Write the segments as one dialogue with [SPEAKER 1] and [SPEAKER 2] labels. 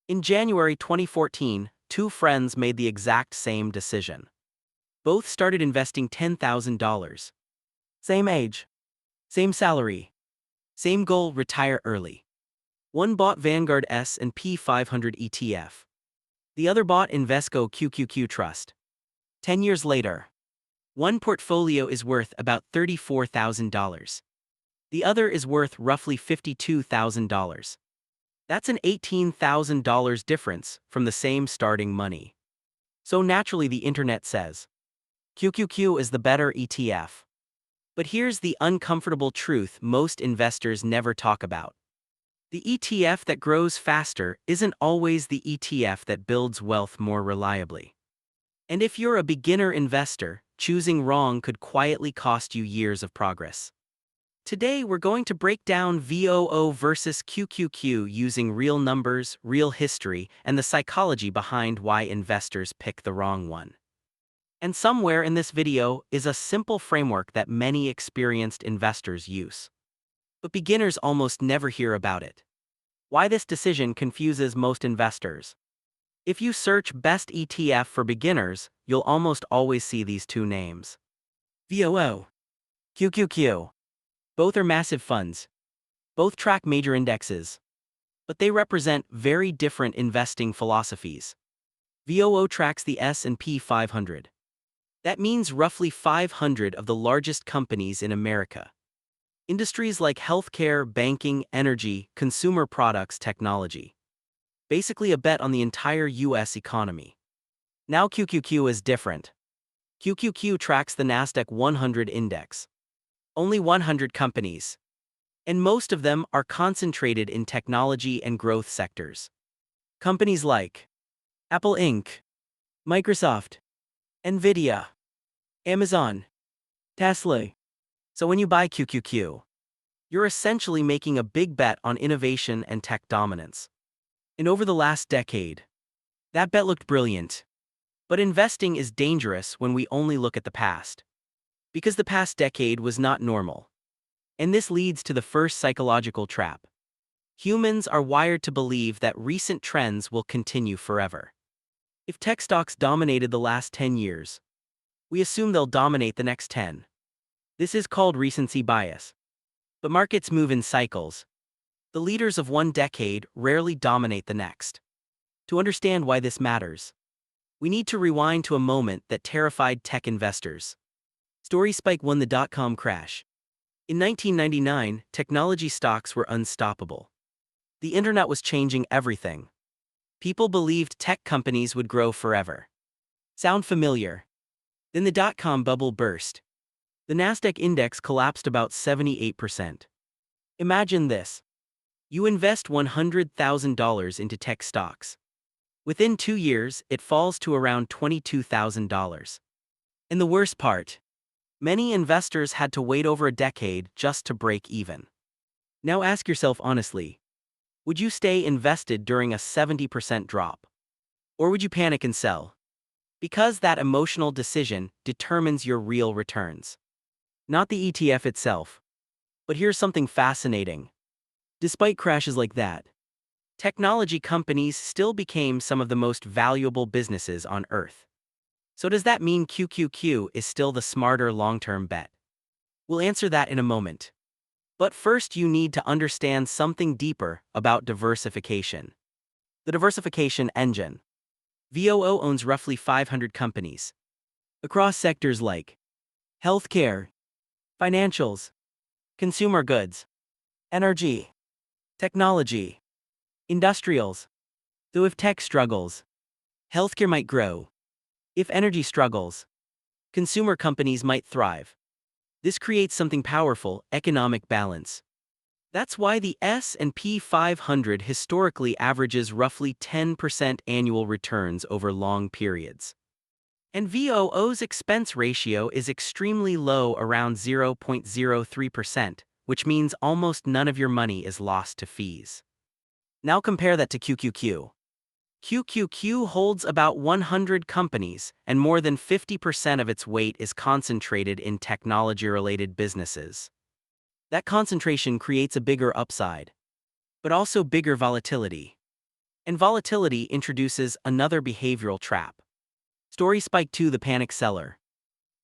[SPEAKER 1] In January 2014, two friends made the exact same decision. Both started investing $10,000. Same age. Same salary. Same goal: retire early. One bought Vanguard S&P 500 ETF. The other bought Invesco QQQ Trust. 10 years later, one portfolio is worth about $34,000. The other is worth roughly $52,000. That's an $18,000 difference from the same starting money. So naturally the internet says, QQQ is the better ETF. But here's the uncomfortable truth most investors never talk about. The ETF that grows faster isn't always the ETF that builds wealth more reliably. And if you're a beginner investor, choosing wrong could quietly cost you years of progress. Today we're going to break down VOO versus QQQ using real numbers, real history, and the psychology behind why investors pick the wrong one. And somewhere in this video is a simple framework that many experienced investors use. But beginners almost never hear about it. Why this decision confuses most investors. If you search best ETF for beginners, you'll almost always see these two names. VOO. QQQ. Both are massive funds. Both track major indexes. But they represent very different investing philosophies. VOO tracks the S&P 500. That means roughly 500 of the largest companies in America. Industries like healthcare, banking, energy, consumer products, technology. Basically a bet on the entire US economy. Now QQQ is different. QQQ tracks the Nasdaq-100 Index. Only 100 companies. And most of them are concentrated in technology and growth sectors. Companies like Apple Inc., Microsoft, Nvidia, Amazon, Tesla. So when you buy QQQ, you're essentially making a big bet on innovation and tech dominance. And over the last decade, that bet looked brilliant. But investing is dangerous when we only look at the past. Because the past decade was not normal. And this leads to the first psychological trap. Humans are wired to believe that recent trends will continue forever. If tech stocks dominated the last 10 years, we assume they'll dominate the next 10. This is called recency bias. But markets move in cycles. The leaders of one decade rarely dominate the next. To understand why this matters, we need to rewind to a moment that terrified tech investors. Story Spike 1: the dot-com crash. In 1999, technology stocks were unstoppable. The internet was changing everything. People believed tech companies would grow forever. Sound familiar? Then the dot-com bubble burst. The Nasdaq index collapsed about 78%. Imagine this. You invest $100,000 into tech stocks. Within 2 years, it falls to around $22,000. And the worst part, many investors had to wait over a decade just to break even. Now ask yourself honestly, would you stay invested during a 70% drop? Or would you panic and sell? Because that emotional decision determines your real returns. Not the ETF itself. But here's something fascinating. Despite crashes like that, technology companies still became some of the most valuable businesses on Earth. So does that mean QQQ is still the smarter long-term bet? We'll answer that in a moment. But first you need to understand something deeper about diversification. The diversification engine. VOO owns roughly 500 companies across sectors like healthcare, financials, consumer goods, energy, technology, industrials. So if tech struggles, healthcare might grow. If energy struggles, consumer companies might thrive. This creates something powerful: economic balance. That's why the S&P 500 historically averages roughly 10% annual returns over long periods. And VOO's expense ratio is extremely low, around 0.03%, which means almost none of your money is lost to fees. Now compare that to QQQ. QQQ holds about 100 companies, and more than 50% of its weight is concentrated in technology-related businesses. That concentration creates a bigger upside, but also bigger volatility. And volatility introduces another behavioral trap. Story spike 2: the panic seller.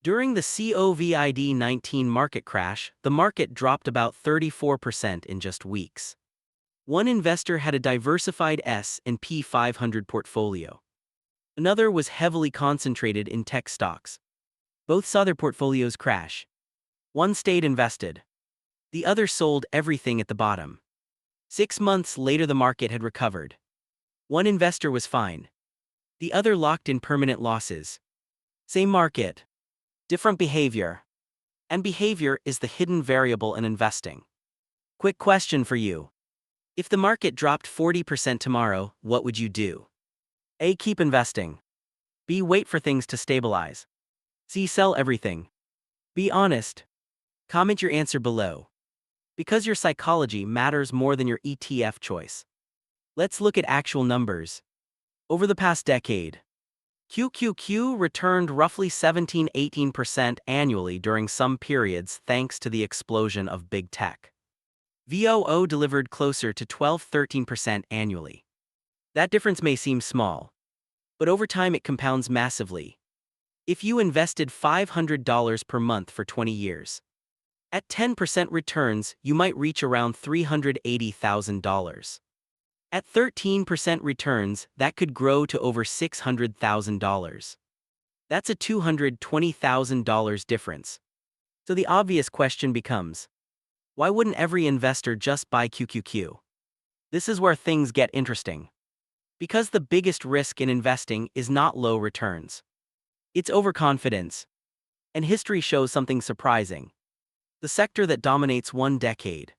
[SPEAKER 1] During the COVID-19 market crash, the market dropped about 34% in just weeks. One investor had a diversified S&P 500 portfolio. Another was heavily concentrated in tech stocks. Both saw their portfolios crash. One stayed invested. The other sold everything at the bottom. 6 months later, the market had recovered. One investor was fine. The other locked in permanent losses. Same market, different behavior. And behavior is the hidden variable in investing. Quick question for you. If the market dropped 40% tomorrow, what would you do? A. Keep investing. B. Wait for things to stabilize. C. Sell everything. Be honest. Comment your answer below. Because your psychology matters more than your ETF choice. Let's look at actual numbers. Over the past decade, QQQ returned roughly 17–18% annually during some periods thanks to the explosion of big tech. VOO delivered closer to 12–13% annually. That difference may seem small, but over time it compounds massively. If you invested $500 per month for 20 years, at 10% returns, you might reach around $380,000. At 13% returns, that could grow to over $600,000. That's a $220,000 difference. So the obvious question becomes, why wouldn't every investor just buy QQQ? This is where things get interesting. Because the biggest risk in investing is not low returns. It's overconfidence. And history shows something surprising. The sector that dominates one decade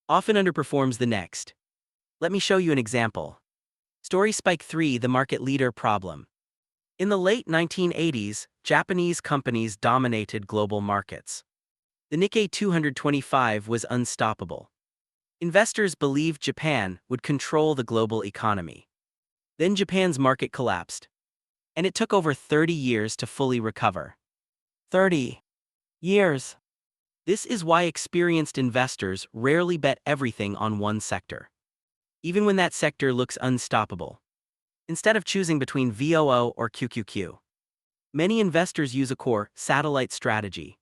[SPEAKER 1] often underperforms the next. Let me show you an example. Story spike 3: the market leader problem. In the late 1980s, Japanese companies dominated global markets. The Nikkei 225 was unstoppable. Investors believed Japan would control the global economy. Then Japan's market collapsed. And it took over 30 years to fully recover. 30 years. This is why experienced investors rarely bet everything on one sector, even when that sector looks unstoppable. Instead of choosing between VOO or QQQ, many investors use a core satellite strategy.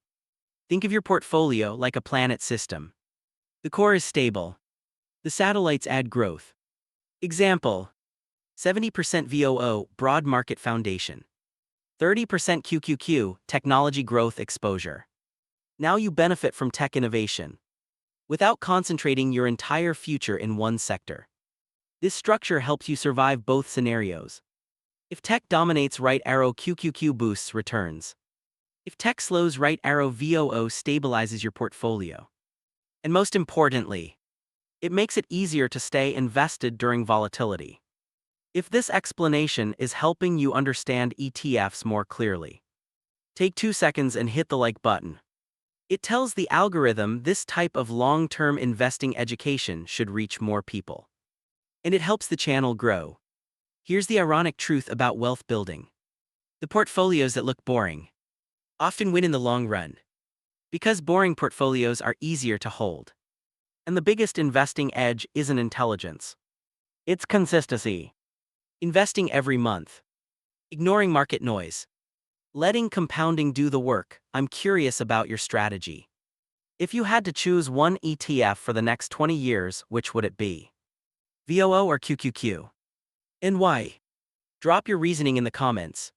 [SPEAKER 1] Think of your portfolio like a planet system. The core is stable. The satellites add growth. Example: 70% VOO, broad market foundation. 30% QQQ, technology growth exposure. Now you benefit from tech innovation without concentrating your entire future in one sector. This structure helps you survive both scenarios. If tech dominates, right arrow QQQ boosts returns. If tech slows, right arrow VOO stabilizes your portfolio. And most importantly, it makes it easier to stay invested during volatility. If this explanation is helping you understand ETFs more clearly, take 2 seconds and hit the like button. It tells the algorithm this type of long-term investing education should reach more people. And it helps the channel grow. Here's the ironic truth about wealth building. The portfolios that look boring often win in the long run. Because boring portfolios are easier to hold. And the biggest investing edge isn't intelligence. It's consistency. Investing every month. Ignoring market noise. Letting compounding do the work. I'm curious about your strategy. If you had to choose one ETF for the next 20 years, which would it be? VOO or QQQ? And why? Drop your reasoning in the comments.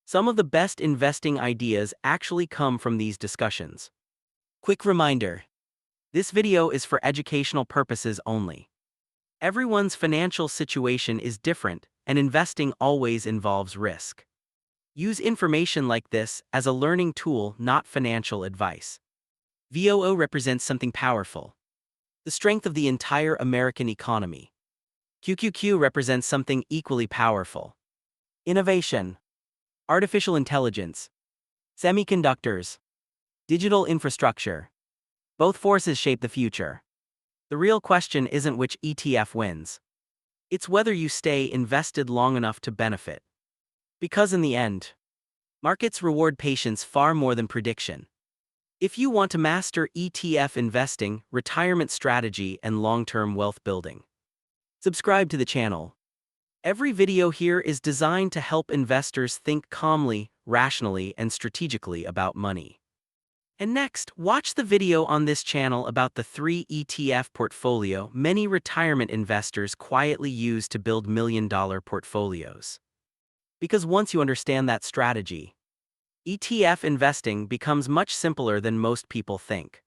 [SPEAKER 1] Some of the best investing ideas actually come from these discussions. Quick reminder. This video is for educational purposes only. Everyone's financial situation is different, and investing always involves risk. Use information like this as a learning tool, not financial advice. VOO represents something powerful. The strength of the entire American economy. QQQ represents something equally powerful. Innovation. Artificial intelligence. Semiconductors. Digital infrastructure. Both forces shape the future. The real question isn't which ETF wins. It's whether you stay invested long enough to benefit. Because in the end, markets reward patience far more than prediction. If you want to master ETF investing, retirement strategy, and long-term wealth building, subscribe to the channel. Every video here is designed to help investors think calmly, rationally, and strategically about money. And next, watch the video on this channel about the 3 ETF portfolio many retirement investors quietly use to build million-dollar portfolios. Because once you understand that strategy, ETF investing becomes much simpler than most people think.